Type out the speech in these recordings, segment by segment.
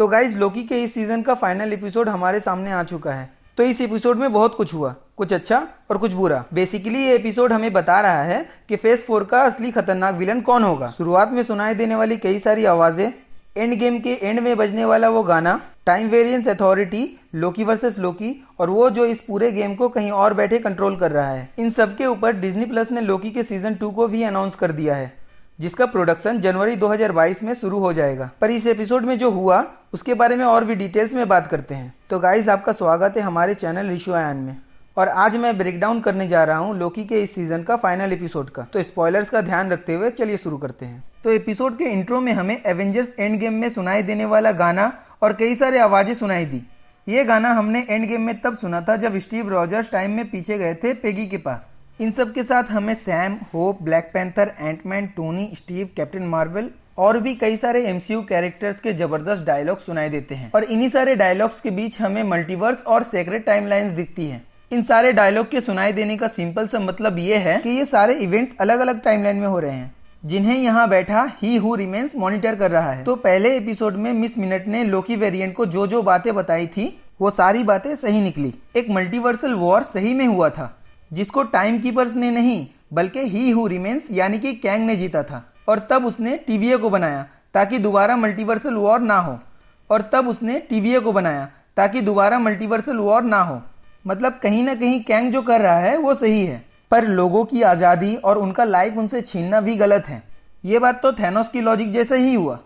तो गाइज लोकी के इस सीजन का फाइनल एपिसोड हमारे सामने आ चुका है। तो इस एपिसोड में बहुत कुछ हुआ, कुछ अच्छा और कुछ बुरा। बेसिकली ये एपिसोड हमें बता रहा है कि फेज 4 का असली खतरनाक विलन कौन होगा। शुरुआत में सुनाई देने वाली कई सारी आवाजें, एंड गेम के एंड में बजने वाला वो गाना, टाइम वेरिएंस अथॉरिटी, लोकी वर्सेस लोकी और वो जो इस पूरे गेम को कहीं और बैठे कंट्रोल कर रहा है। इन सब के ऊपर डिज्नी प्लस ने लोकी के सीजन 2 को भी अनाउंस कर दिया है, जिसका प्रोडक्शन जनवरी 2022 में शुरू हो जाएगा। पर इस एपिसोड में जो हुआ उसके बारे में और भी डिटेल्स में बात करते हैं। तो गाइज आपका स्वागत है हमारे चैनल रिशु आयन में, और आज मैं ब्रेक डाउन करने जा रहा हूँ लोकी के इस सीजन का फाइनल एपिसोड का। तो स्पॉयलर्स का ध्यान रखते हुए चलिए शुरू करते हैं। तो एपिसोड के इंट्रो में हमें एवेंजर्स एंड गेम में सुनाई देने वाला गाना और कई सारे आवाजें सुनाई दी। ये गाना हमने एंड गेम में तब सुना था जब स्टीव रॉजर्स टाइम में पीछे गए थे पेगी के पास। इन सब के साथ हमें Sam, Hope, Black Panther, Ant Man, Tony, Steve, Captain Marvel और भी कई सारे एमसीयू कैरेक्टर्स के जबरदस्त डायलॉग सुनाई देते हैं। और इन्हीं सारे डायलॉग्स के बीच हमें मल्टीवर्स और सेक्रेट टाइमलाइंस दिखती हैं। इन सारे डायलॉग के सुनाई देने का सिंपल सा मतलब ये है कि ये सारे इवेंट्स अलग अलग टाइमलाइन में हो रहे हैं, जिन्हें यहाँ बैठा ही हु रिमेन्स मॉनिटर कर रहा है। तो पहले एपिसोड में मिस मिनट ने लोकी वेरिएंट को जो जो बातें बताई थी वो सारी बातें सही निकली। एक मल्टीवर्सल वॉर सही में हुआ था, जिसको टाइम कीपर्स ने नहीं बल्कि ही हु रिमेन्स यानी कि कैंग ने जीता था। और तब उसने टीवीए को बनाया ताकि दोबारा मल्टीवर्सल वॉर ना हो। मतलब कहीं ना कहीं कैंग जो कर रहा है वो सही है, पर लोगों की आज़ादी और उनका लाइफ उनसे छीनना भी गलत है। ये बात तो थैनोस की लॉजिक जैसा ही हुआ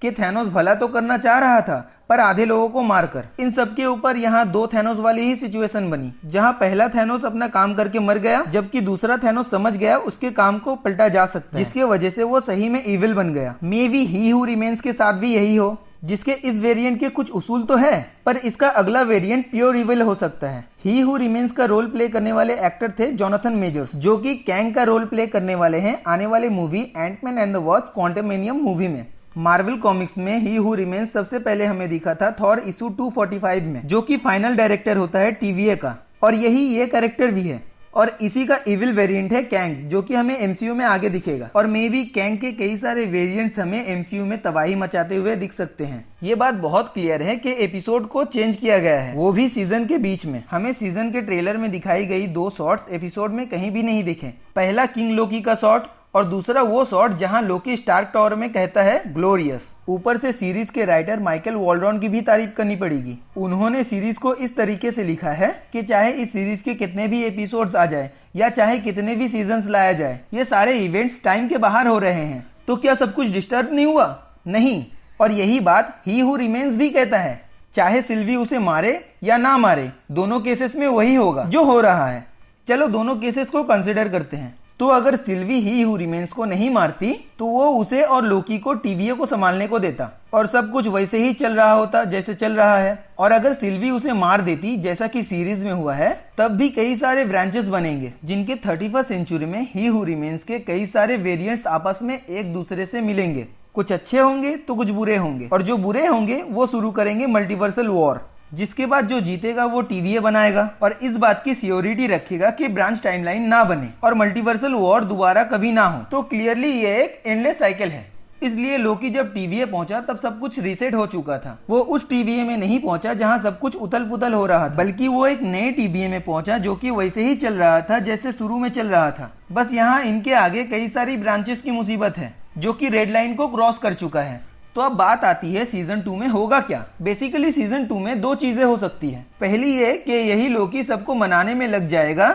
कि थैनोस भला तो करना चाह रहा था पर आधे लोगों को मारकर। इन सब के ऊपर यहाँ दो थैनोस वाली ही सिचुएशन बनी, जहाँ पहला थैनोस अपना काम करके मर गया, जबकि दूसरा थैनोस समझ गया उसके काम को पलटा जा सकता है, जिसकी वजह से वो सही में इविल बन गया। May be he who remains के साथ भी यही हो, जिसके इस वेरिएंट के कुछ उसूल तो है पर इसका अगला वेरिएंट प्योर इविल हो सकता है। ही हु रिमेन्स का रोल प्ले करने वाले एक्टर थे जोनाथन मेजर्स, जो कि कैंग का रोल प्ले करने वाले हैं आने वाले movie Ant Man and the Wasp Quantumania movie में। मार्वल कॉमिक्स में ही हु रिमेन्स सबसे पहले हमें दिखा था थॉर इशू 245 में, जो कि फाइनल डायरेक्टर होता है टीवीए का, और यही ये कैरेक्टर भी है। और इसी का इविल वेरिएंट है कैंग, जो कि हमें एमसीयू में आगे दिखेगा। और मे बी कैंग के कई सारे वेरिएंट्स हमें एमसीयू में तबाही मचाते हुए दिख सकते हैं। ये बात बहुत क्लियर है कि एपिसोड को चेंज किया गया है, वो भी सीजन के बीच में। हमें सीजन के ट्रेलर में दिखाई गई दो शॉट्स एपिसोड में कहीं भी नहीं दिखे। पहला किंग लोकी का शॉट और दूसरा वो शॉट जहां लोकी स्टार्क टावर में कहता है ग्लोरियस। ऊपर से सीरीज के राइटर माइकल वॉल्ड्रॉन की भी तारीफ करनी पड़ेगी। उन्होंने सीरीज को इस तरीके से लिखा है कि चाहे इस सीरीज के कितने भी एपिसोड्स आ जाए या चाहे कितने भी सीजन्स लाया जाए, ये सारे इवेंट्स टाइम के बाहर हो रहे हैं। तो क्या सब कुछ डिस्टर्ब नहीं हुआ? नहीं। और यही बात ही हु रिमेन्स भी कहता है, चाहे सिल्वी उसे मारे या ना मारे, दोनों केसेस में वही होगा जो हो रहा है। चलो दोनों केसेस को कंसिडर करते हैं। तो अगर सिल्वी ही हु रिमेन्स को नहीं मारती तो वो उसे और लोकी को टीवीए को संभालने को देता और सब कुछ वैसे ही चल रहा होता जैसे चल रहा है। और अगर सिल्वी उसे मार देती जैसा कि सीरीज में हुआ है, तब भी कई सारे ब्रांचेस बनेंगे, जिनके 31st सेंचुरी में ही हु रिमेन्स के कई सारे वेरिएंट्स आपस में एक दूसरे से मिलेंगे। कुछ अच्छे होंगे तो कुछ बुरे होंगे, और जो बुरे होंगे वो शुरू करेंगे मल्टीवर्सल वॉर, जिसके बाद जो जीतेगा वो टीवीए बनाएगा और इस बात की सियोरिटी रखेगा कि ब्रांच टाइमलाइन ना बने और मल्टीवर्सल वॉर दोबारा कभी ना हो। तो क्लियरली ये एक एंडलेस साइकिल है। इसलिए लोकी जब टीवीए पहुंचा तब सब कुछ रीसेट हो चुका था। वो उस टीवीए में नहीं पहुंचा जहां सब कुछ उथल पुथल हो रहा था, बल्कि वो एक नए टीवीए में पहुंचा जो कि वैसे ही चल रहा था जैसे शुरू में चल रहा था। बस यहाँ इनके आगे कई सारी ब्रांचेस की मुसीबत है, जो कि रेड लाइन को क्रॉस कर चुका है। तो अब बात आती है सीजन 2 में होगा क्या। बेसिकली सीजन 2 में दो चीजें हो सकती है। पहली ये कि यही लोकी सबको मनाने में लग जाएगा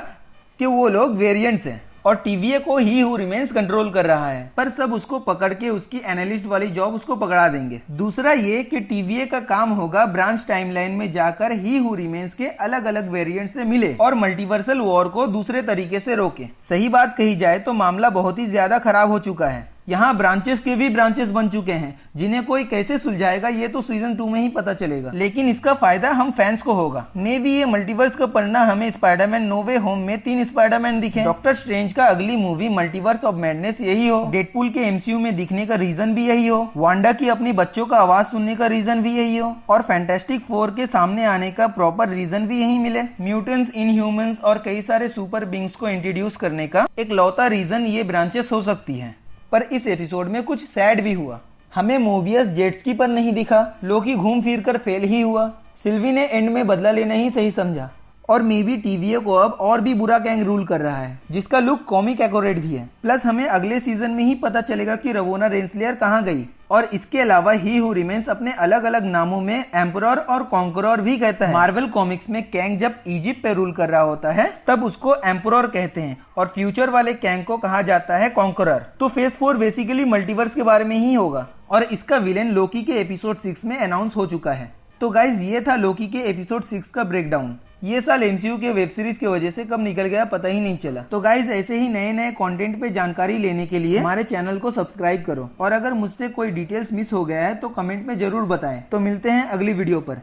कि वो लोग वेरिएंट्स हैं और टीवीए को ही हु रिमेन्स कंट्रोल कर रहा है, पर सब उसको पकड़ के उसकी एनालिस्ट वाली जॉब उसको पकड़ा देंगे। दूसरा ये कि टीवीए का काम होगा ब्रांच टाइमलाइन में जाकर ही हु रिमेन्स के अलग अलग वेरिएंट से मिले और मल्टीवर्सल वॉर को दूसरे तरीके से रोके। सही बात कही जाए तो मामला बहुत ही ज्यादा खराब हो चुका है। यहाँ ब्रांचेस के भी ब्रांचेस बन चुके हैं, जिन्हें कोई कैसे सुलझाएगा ये तो सीजन 2 में ही पता चलेगा, लेकिन इसका फायदा हम फैंस को होगा। मे भी ये मल्टीवर्स का पढ़ना हमें स्पाइडरमैन नो वे होम में 3 स्पाइडरमैन दिखे, डॉक्टर स्ट्रेंज का अगली मूवी मल्टीवर्स ऑफ मैडनेस यही हो, डेडपूल के एमसीयू में दिखने का रीजन भी यही हो, वांडा की अपनी बच्चों का आवाज सुनने का रीजन भी यही हो, और फैंटास्टिक 4 के सामने आने का प्रॉपर रीजन भी यही मिले। म्यूटेंट्स, इनह्यूमंस और कई सारे सुपर बींग्स को इंट्रोड्यूस करने का एक लौता रीजन ये ब्रांचेस हो सकती है। पर इस एपिसोड में कुछ सैड भी हुआ। हमें मोवियस जेट्सकी पर नहीं दिखा, लोकी घूम फिर कर फेल ही हुआ, सिल्वी ने एंड में बदला लेना ही सही समझा, और मे बी टीवीए को अब और भी बुरा गैंग रूल कर रहा है जिसका लुक कॉमिक एक्यूरेट भी है। प्लस हमें अगले सीजन में ही पता चलेगा कि रवोना रेंसलेयर कहाँ गई, और इसके अलावा ही हू रिमेन्स अपने अलग अलग नामों में एम्परर और कॉन्करर भी कहता है। मार्वल कॉमिक्स में कैंग जब इजिप्ट पे रूल कर रहा होता है तब उसको एम्परर कहते हैं, और फ्यूचर वाले कैंग को कहा जाता है कॉन्करर। तो फेज 4 बेसिकली मल्टीवर्स के बारे में ही होगा, और इसका विलेन लोकी के एपिसोड 6 में अनाउंस हो चुका है। तो गाइज ये था लोकी के एपिसोड 6 का ब्रेकडाउन। ये साल एमसीयू के वेब सीरीज की वजह से कब निकल गया पता ही नहीं चला। तो गाइज ऐसे ही नए नए कंटेंट पे जानकारी लेने के लिए हमारे चैनल को सब्सक्राइब करो, और अगर मुझसे कोई डिटेल्स मिस हो गया है तो कमेंट में जरूर बताएं। तो मिलते हैं अगली वीडियो पर।